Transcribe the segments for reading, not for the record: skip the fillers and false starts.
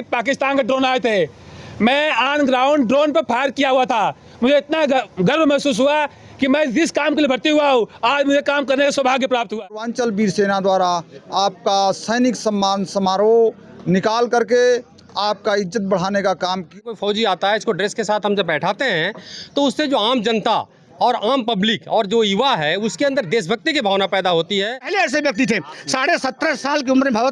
पाकिस्तान के ड्रोन आए थे, मैं ऑन ग्राउंड ड्रोन पर फायर किया हुआ था। मुझे इतना गर्व महसूस हुआ कि मैं जिस काम के लिए भर्ती हुआ हूँ, आज मुझे काम करने का सौभाग्य प्राप्त हुआ। पूर्वांचल वीर सेना द्वारा आपका सैनिक सम्मान समारोह निकाल करके आपका इज्जत बढ़ाने का काम किया। कोई फौजी आता है, इसको ड्रेस के साथ हम जब बैठाते हैं तो उससे जो आम जनता और आम पब्लिक और जो युवा है उसके अंदर देशभक्ति की भावना पैदा होती है। पहले ऐसे व्यक्ति थे 17.5 साल की उम्र में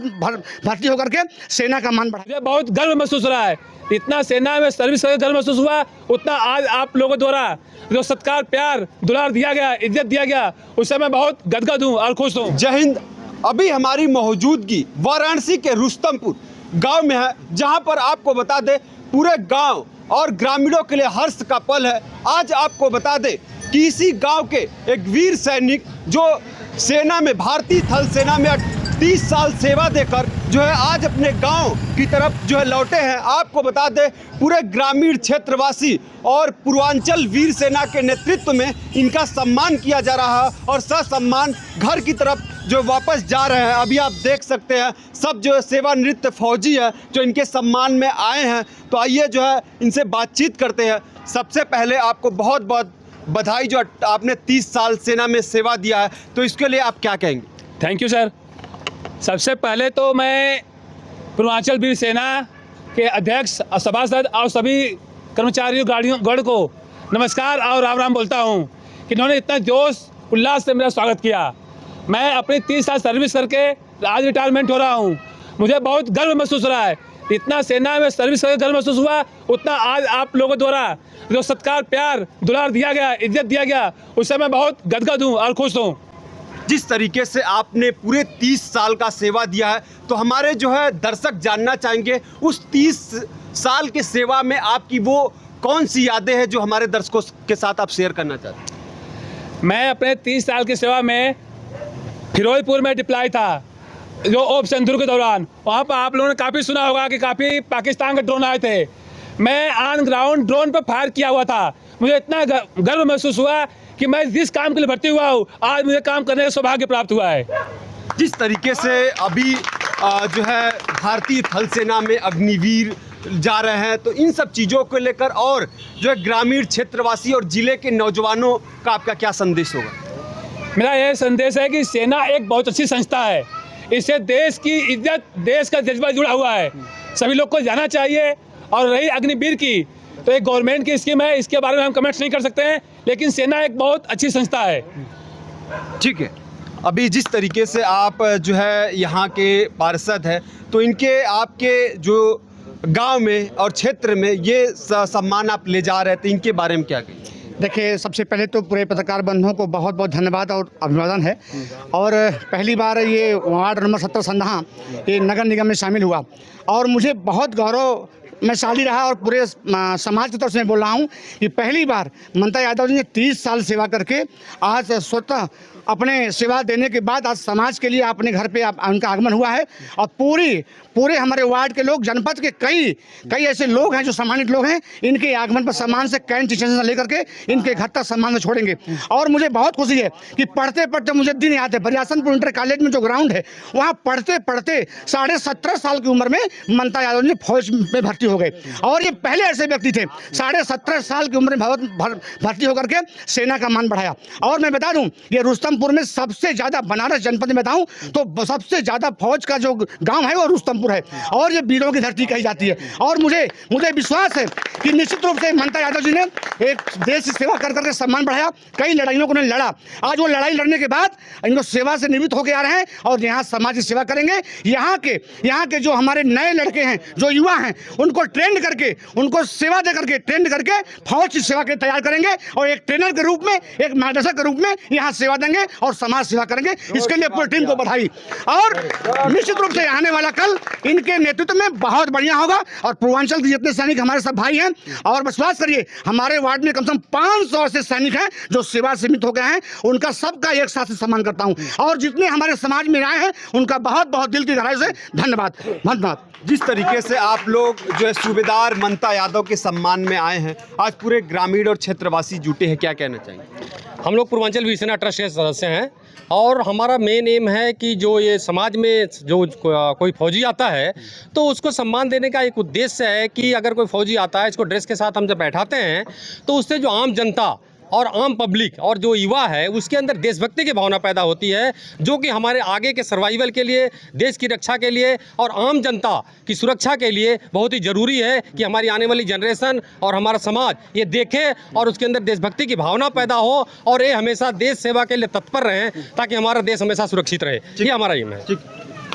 भर्ती होकर के सेना का मान बढ़ा। मुझे बहुत गर्व महसूस हो रहा है, इतना सेना में सर्विस करके गर्व महसूस हुआ, उतना आज आप लोगों द्वारा जो सत्कार, प्यार, दुलार दिया गया, इज्जत दिया गया, उससे मैं बहुत गदगद हूँ और खुश हूँ। जय हिंद। अभी हमारी मौजूदगी वाराणसी के रुस्तमपुर गांव में है, जहां पर आपको बता दें पूरे गांव और ग्रामीणों के लिए हर्ष का पल है। आज आपको बता दें कि इसी गांव के एक वीर सैनिक जो सेना में, भारतीय थल सेना में 30 साल सेवा देकर जो है आज अपने गांव की तरफ जो है लौटे हैं। आपको बता दें पूरे ग्रामीण क्षेत्रवासी और पूर्वांचल वीर सेना के नेतृत्व में इनका सम्मान किया जा रहा है और ससम्मान घर की तरफ जो वापस जा रहे हैं। अभी आप देख सकते हैं सब जो सेवानिवृत्त फौजी है जो इनके सम्मान में आए हैं। तो आइए जो है इनसे बातचीत करते हैं। सबसे पहले आपको बहुत बहुत बधाई, जो आपने 30 साल सेना में सेवा दिया है, तो इसके लिए आप क्या कहेंगे? Thank you sir. सबसे पहले तो मैं पूर्वांचल वीर सेना के अध्यक्ष, सभासद और सभी कर्मचारियों गण को नमस्कार और राम राम बोलता हूं कि इन्होंने इतना जोश उल्लास से मेरा स्वागत किया। मैं अपनी 30 साल सर्विस करके आज रिटायरमेंट हो रहा हूं, मुझे बहुत गर्व महसूस हो रहा है। इतना सेना में सर्विस करके गर्व महसूस हुआ, उतना आज आप लोगों द्वारा जो सत्कार, प्यार, दुलार दिया गया, इज्जत दिया गया, उससे मैं बहुत गदगद हूँ और खुश हूँ। जिस तरीके से आपने पूरे 30 साल का सेवा दिया है, तो हमारे जो है दर्शक जानना चाहेंगे उस 30 साल के सेवा में आपकी वो कौन सी यादें हैं जो हमारे दर्शकों के साथ आप शेयर करना चाहते हैं? मैं अपने 30 साल की सेवा में फिरोजपुर में डिप्लॉय था, जो ऑपरेशन सिंदूर के दौरान। वहाँ पर आप लोगों ने काफ़ी सुना होगा कि काफ़ी पाकिस्तान के ड्रोन आए थे, मैं ऑन ग्राउंड ड्रोन पर फायर किया हुआ था। मुझे इतना गर्व महसूस हुआ कि मैं जिस काम के लिए भर्ती हुआ हूँ, आज मुझे काम करने का सौभाग्य प्राप्त हुआ है। जिस तरीके से अभी जो है भारतीय थल सेना में अग्निवीर जा रहे हैं, तो इन सब चीज़ों को लेकर और जो है ग्रामीण क्षेत्रवासी और जिले के नौजवानों का आपका क्या संदेश होगा? मेरा यह संदेश है कि सेना एक बहुत अच्छी संस्था है, इससे देश की इज्जत, देश का जज्बा जुड़ा हुआ है, सभी लोग को जाना चाहिए। और रही अग्निवीर की, तो एक गवर्नमेंट की स्कीम है, इसके बारे में हम कमेंट्स नहीं कर सकते हैं, लेकिन सेना एक बहुत अच्छी संस्था है। ठीक है। अभी जिस तरीके से आप जो है यहाँ के पार्षद हैं, तो इनके आपके जो गांव में और क्षेत्र में ये सम्मान आप ले जा रहे थे, इनके बारे में क्या कहेंगे? देखिए, सबसे पहले तो पूरे पत्रकार बंधुओं को बहुत बहुत धन्यवाद और अभिवादन है। और पहली बार ये वार्ड नंबर 17 संधा ये नगर निगम में शामिल हुआ और मुझे बहुत गौरव मैं शाली रहा और पूरे समाज की तरफ से मैं बोल रहा हूँ कि पहली बार ममता यादव जी ने 30 साल सेवा करके आज स्वतः अपने सेवा देने के बाद आज समाज के लिए अपने घर पे उनका आगमन हुआ है। और पूरे हमारे वार्ड के लोग, जनपद के कई ऐसे लोग हैं जो सम्मानित लोग हैं, इनके आगमन पर सम्मान से कैंट स्टेशन से लेकर के इनके घर तक सम्मान से छोड़ेंगे। और मुझे बहुत खुशी है कि पढ़ते पढ़ते मुझे दिन याद है, बरियासनपुर इंटर कॉलेज में जो ग्राउंड है, वहाँ पढ़ते पढ़ते 17.5 साल की उम्र में ममता यादव जी फौज में भर्ती हो गए। और ये पहले ऐसे व्यक्ति थे 17.5 साल की उम्र में भर्ती होकर के सेना का मान बढ़ाया। और मैं बता दूं, ये रुस्तमपुर में सबसे ज़्यादा, बनारस जनपद में बताऊं तो सबसे ज़्यादा फौज का जो गांव है वो रुस्तमपुर है और ये वीरों की धरती कही जाती है। और मुझे विश्वास है कि निश्चित रूप से ममता यादव जी ने एक देश की सेवा कर करके सम्मान बढ़ाया, कई लड़ाइयों को उन्होंने लड़ा। आज वो लड़ाई लड़ने के बाद इनको सेवा से निवृत्त होकर आ रहे हैं और यहाँ समाज की सेवा करेंगे। यहाँ के जो हमारे नए लड़के हैं, जो युवा हैं, उनको ट्रेंड करके, उनको सेवा दे करके, ट्रेंड करके फौज की सेवा के तैयार करेंगे और एक ट्रेनर के रूप में, एक मार्गदर्शक के रूप में यहाँ सेवा देंगे और समाज सेवा करेंगे। इसके लिए पूरी टीम को बधाई। और निश्चित रूप से आने वाला कल इनके नेतृत्व में बहुत बढ़िया होगा। और पूर्वांचल के जितने सैनिक हमारे सब भाई हैं, और विश्वास करिए हमारे वार्ड में कम से कम 500 ऐसे सैनिक हैं जो सेवा से मित हो गए हैं, उनका सबका एक साथ सम्मान करता हूँ। और जितने हमारे समाज में आए हैं उनका बहुत बहुत दिल की गहराई से धन्यवाद। जिस तरीके से आप लोग जो है सूबेदार ममता यादव के सम्मान में आए हैं, आज पूरे ग्रामीण और क्षेत्रवासी जुटे हैं, क्या कहना चाहिए? हम लोग पूर्वांचल वीर सेना ट्रस्ट के सदस्य हैं और हमारा मेन एम है कि जो ये समाज में जो कोई फौजी आता है तो उसको सम्मान देने का एक उद्देश्य है कि अगर कोई फौजी आता है, इसको ड्रेस के साथ हम जब बैठाते हैं तो उससे जो आम जनता और आम पब्लिक और जो युवा है उसके अंदर देशभक्ति की भावना पैदा होती है, जो कि हमारे आगे के सर्वाइवल के लिए, देश की रक्षा के लिए और आम जनता की सुरक्षा के लिए बहुत ही ज़रूरी है कि हमारी आने वाली जनरेशन और हमारा समाज ये देखे और उसके अंदर देशभक्ति की भावना पैदा हो और ये हमेशा देश सेवा के लिए तत्पर रहें ताकि हमारा देश हमेशा सुरक्षित रहे। ये हमारा एम है। ठीक,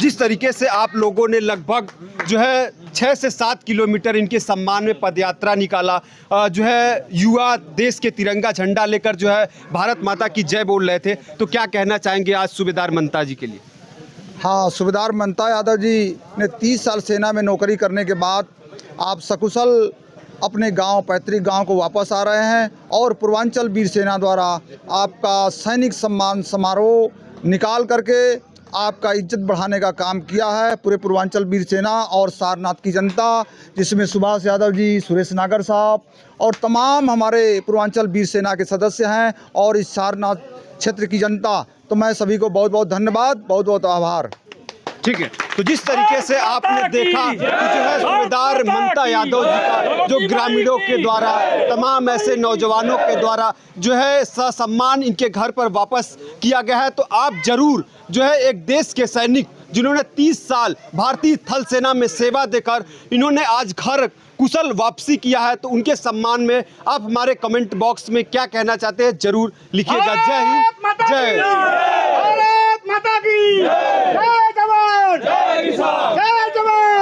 जिस तरीके से आप लोगों ने लगभग जो है 6 से 7 किलोमीटर इनके सम्मान में पदयात्रा निकाला, जो है युवा देश के तिरंगा झंडा लेकर जो है भारत माता की जय बोल रहे थे, तो क्या कहना चाहेंगे आज सूबेदार मंता जी के लिए? हाँ, सूबेदार मंता यादव जी ने 30 साल सेना में नौकरी करने के बाद आप सकुशल अपने गांव, पैतृक गांव को वापस आ रहे हैं और पूर्वांचल वीर सेना द्वारा आपका सैनिक सम्मान समारोह निकाल करके आपका इज्जत बढ़ाने का काम किया है पूरे पूर्वांचल वीर सेना और सारनाथ की जनता, जिसमें सुभाष यादव जी, सुरेश नागर साहब और तमाम हमारे पूर्वांचल वीर सेना के सदस्य हैं और इस सारनाथ क्षेत्र की जनता। तो मैं सभी को बहुत बहुत धन्यवाद, बहुत बहुत आभार। ठीक है, तो जिस तरीके से आपने देखा कि जो है सूबेदार मंता यादव जी का जो ग्रामीणों के द्वारा, तमाम ऐसे नौजवानों के द्वारा जो है ससम्मान इनके घर पर वापस किया गया है, तो आप जरूर जो है एक देश के सैनिक जिन्होंने 30 साल भारतीय थल सेना में सेवा देकर इन्होंने आज घर कुशल वापसी किया है, तो उनके सम्मान में आप हमारे कमेंट बॉक्स में क्या कहना चाहते हैं जरूर लिखिएगा। जय हिंद, जय भारत माता की जय, जवान जय किसान, जय जवान।